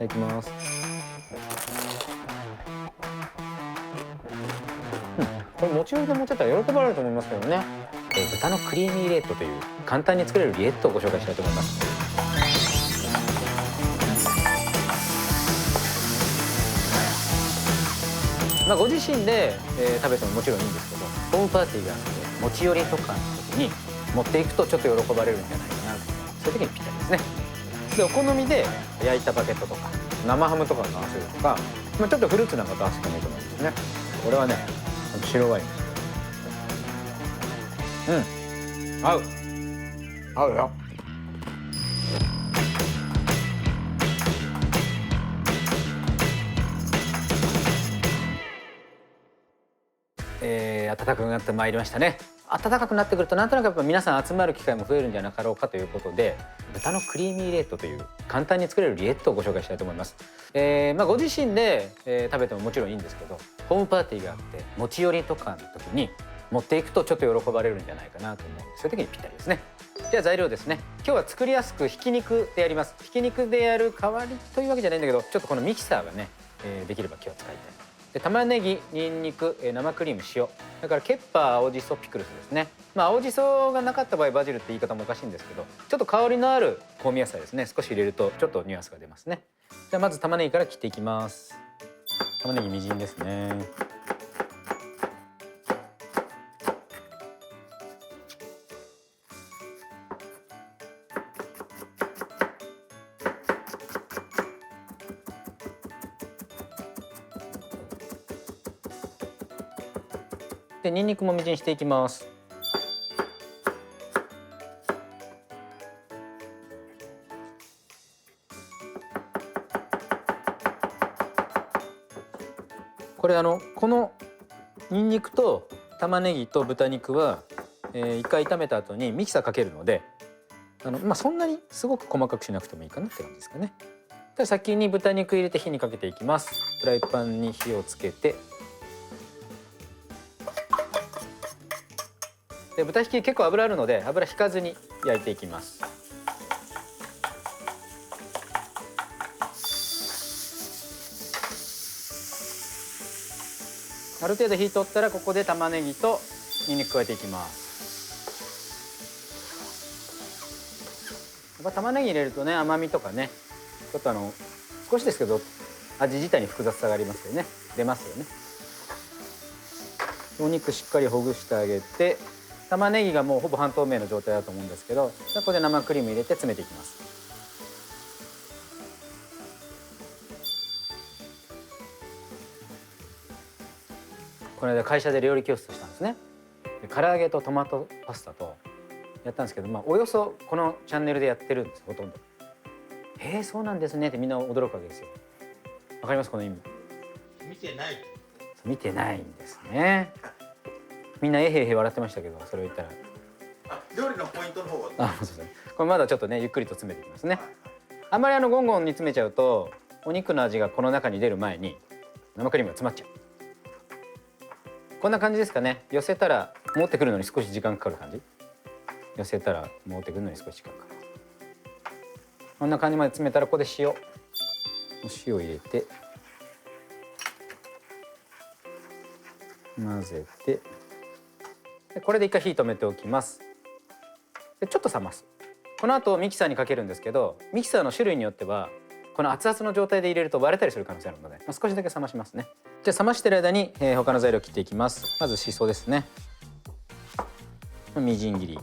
ただきます。これもちろんで持ってたら喜ばれると思いますけどね。豚のクリーミーリエットという簡単に作れるリエットをご紹介したいと思います。ご自身で、食べてももちろんいいんですけど、ホームパーティーがあって持ち寄りとかの時に持っていくとちょっと喜ばれるんじゃないかなと、そういう時にぴったりですね。でお好みで焼いたバゲットとか生ハムとかと合わせるとか、ちょっとフルーツなんかと合わせてもいいと思うんですね。これはね、白ワイン。合う合うよ。暖かくなってまいりましたね。暖かくなってくるとなんとなくやっぱ皆さん集まる機会も増えるんじゃなかろうかということで、豚のクリーミーリエットという簡単に作れるリエットをご紹介したいと思います。ご自身で、食べてももちろんいいんですけど、ホームパーティーがあって持ち寄りとかの時に持っていくとちょっと喜ばれるんじゃないかなと思うんで、そういう時にぴったりですね。では材料ですね。今日は作りやすくひき肉でやります。ひき肉でやる代わりというわけじゃないんだけど、ちょっとこのミキサーがね、できれば今日は使いたい。で玉ねぎ、にんにく、生クリーム、塩、それからケッパー、青じそ、ピクルスですね。青じそがなかった場合バジルって言い方もおかしいんですけど、ちょっと香りのある香味野菜ですね。少し入れるとちょっとニュアンスが出ますね。じゃあまず玉ねぎから切っていきます。玉ねぎみじんですね。でにんにくもみじんしていきます。これこのにんにくと玉ねぎと豚肉は、一回炒めた後にミキサーかけるので、そんなにすごく細かくしなくてもいいかなって感じですかね。では先に豚肉入れて火にかけていきます。フライパンに火をつけて、で豚ひき結構油あるので油引かずに焼いていきます。ある程度火通ったらここで玉ねぎとにんにく加えていきます。やっぱ玉ねぎ入れるとね、甘みとかね、ちょっと少しですけど味自体に複雑さがありますよね。出ますよね。お肉しっかりほぐしてあげて、玉ねぎがもうほぼ半透明の状態だと思うんですけど、ここで生クリーム入れて詰めていきます。この間会社で料理教室したんですね。で唐揚げとトマトパスタとやったんですけど、およそこのチャンネルでやってるんですほとんど。そうなんですねってみんな驚くわけですよ。わかりますこの意味。見てない。見てないんですね。みんなえへへ笑ってましたけど、それを言ったら。料理のポイントの方は。そうですね。これまだちょっとねゆっくりと詰めていきますね。あんまりゴンゴン煮詰めちゃうとお肉の味がこの中に出る前に生クリームが詰まっちゃう。こんな感じですかね。寄せたら持ってくるのに少し時間かかる感じ。寄せたら持ってくるのに少し時間かかる。こんな感じまで詰めたらここで塩入れて混ぜて、でこれで一回火止めておきます。でちょっと冷ます。この後ミキサーにかけるんですけど、ミキサーの種類によってはこの熱々の状態で入れると割れたりする可能性あるので、少しだけ冷ましますね。じゃあ冷ましてる間に、他の材料切っていきます。まずしそですね。みじん切り。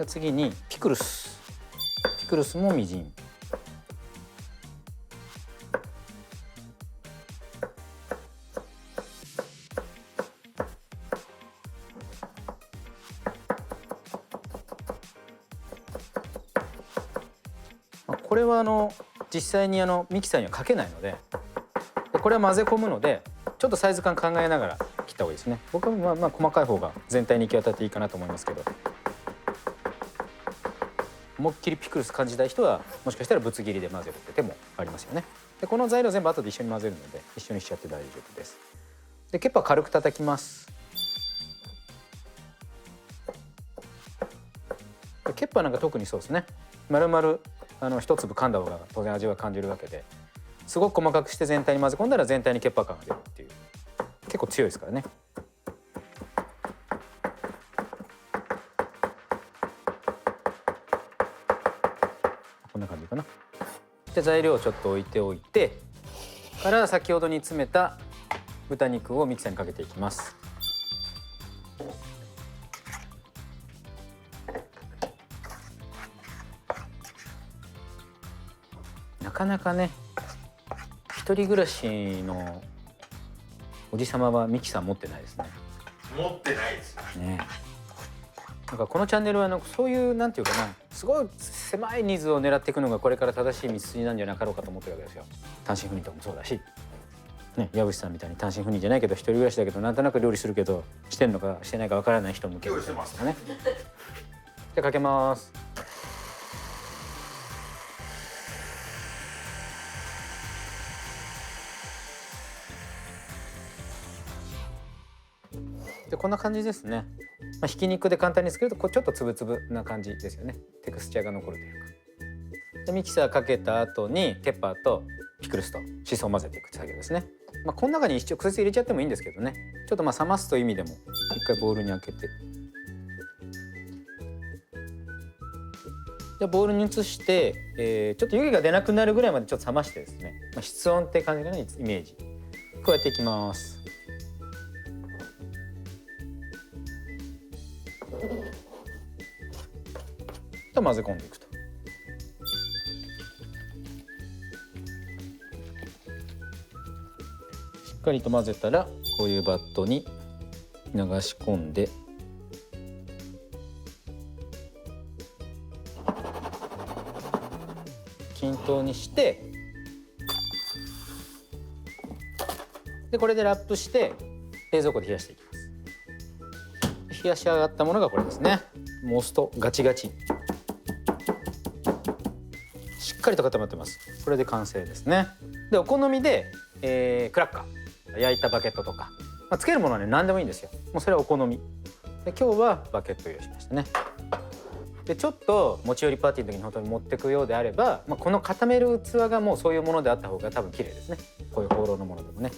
次にピクルスもみじん。これは実際にミキサーにはかけないので、これは混ぜ込むのでちょっとサイズ感考えながら切った方がいいですね。僕は細かい方が全体に行き渡っていいかなと思いますけど、思いっきりピクルス感じたい人はもしかしたらぶつ切りで混ぜるって手もありますよね。でこの材料全部後で一緒に混ぜるので一緒にしちゃって大丈夫です。でケッパー軽く叩きます。ケッパーなんか特にそうですね。丸々一粒噛んだ方が当然味は感じるわけで、すごく細かくして全体に混ぜ込んだら全体にケッパー感が出るっていう、結構強いですからね。こんな感じかな。で材料をちょっと置いておいてから先ほどに詰めた豚肉をミキサーにかけていきます。なかなかね一人暮らしのおじさまはミキサー持ってないですね。持ってないですね。なんかこのチャンネルはそういうなんていうかな、すごい狭いニーズを狙っていくのがこれから正しい道筋なんじゃなかろうかと思ってるわけですよ。単身赴任とかもそうだし、ね、矢渕さんみたいに単身赴任じゃないけど一人暮らしだけどなんとなく料理するけどしてんのかしてないかわからない人向けみたいなですかね。じゃあかけます。でこんな感じですね。ひき肉で簡単に作るとちょっとつぶつぶな感じですよね。テクスチャーが残るというか。でミキサーかけた後にケッパーとピクルスとシソを混ぜていく作業ですね。この中に一応直接入れちゃってもいいんですけどね、ちょっと冷ますという意味でも一回ボウルに開けて、でボウルに移して、ちょっと湯気が出なくなるぐらいまでちょっと冷ましてですね、室温って感じかな、イメージ。こうやっていきます。と混ぜ込んでいくと。しっかりと混ぜたらこういうバットに流し込んで、均等にして、でこれでラップして冷蔵庫で冷やしていきます。冷やし上がったものがこれですね。もう押すとガチガチ、しっかりと固まってます。これで完成ですね。でお好みで、クラッカー、焼いたバケットとか、つけるものはね何でもいいんですよ。もうそれはお好みで、今日はバケットを用意しましたね。でちょっと持ち寄りパーティーの時に本当に持ってくようであれば、この固める器がもうそういうものであった方が多分綺麗ですね。こういうホーローのものでもね。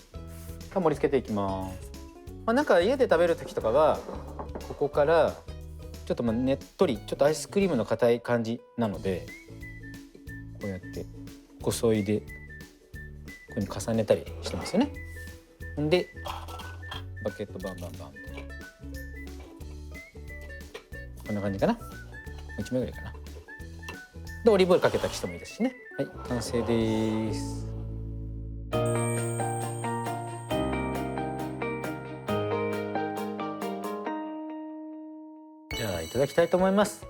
盛り付けていきます。なんか家で食べる時とかはここからちょっとねっとり、ちょっとアイスクリームの硬い感じなので、こうやってこそいでここに重ねたりしてますよね。でバケットバンバンバンってこんな感じかな。もう1枚ぐらいかな。でオリーブオイルかけたりしてもいいですしね。はい、完成です。じゃあいただきたいと思います。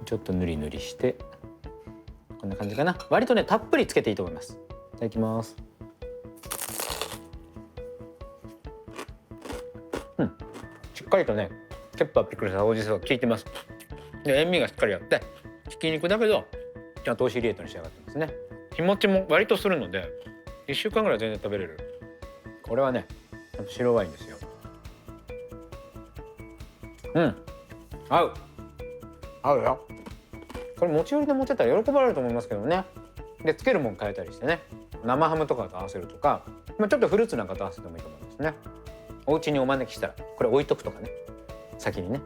ちょっとぬりぬりしてこんな感じかな。割とねたっぷりつけていいと思います。いただきます。しっかりとねケッパーピクルス青じそが効いてます。で塩味がしっかりあってひき肉だけどちゃんと美味しいリエットに仕上がってますね。日持ちも割とするので1週間ぐらい全然食べれる。これはね白ワインですよ。合うよ。これ持ち寄りで持ってたら喜ばれると思いますけどね。でつけるもん変えたりしてね、生ハムとかと合わせるとか、ちょっとフルーツなんかと合わせてもいいと思いますね。お家にお招きしたらこれ置いとくとかね、先にね。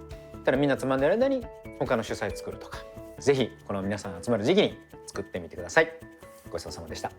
ただみんなつまんでる間に他の主菜作るとか、ぜひこの皆さん集まる時期に作ってみてください。ごちそうさまでした。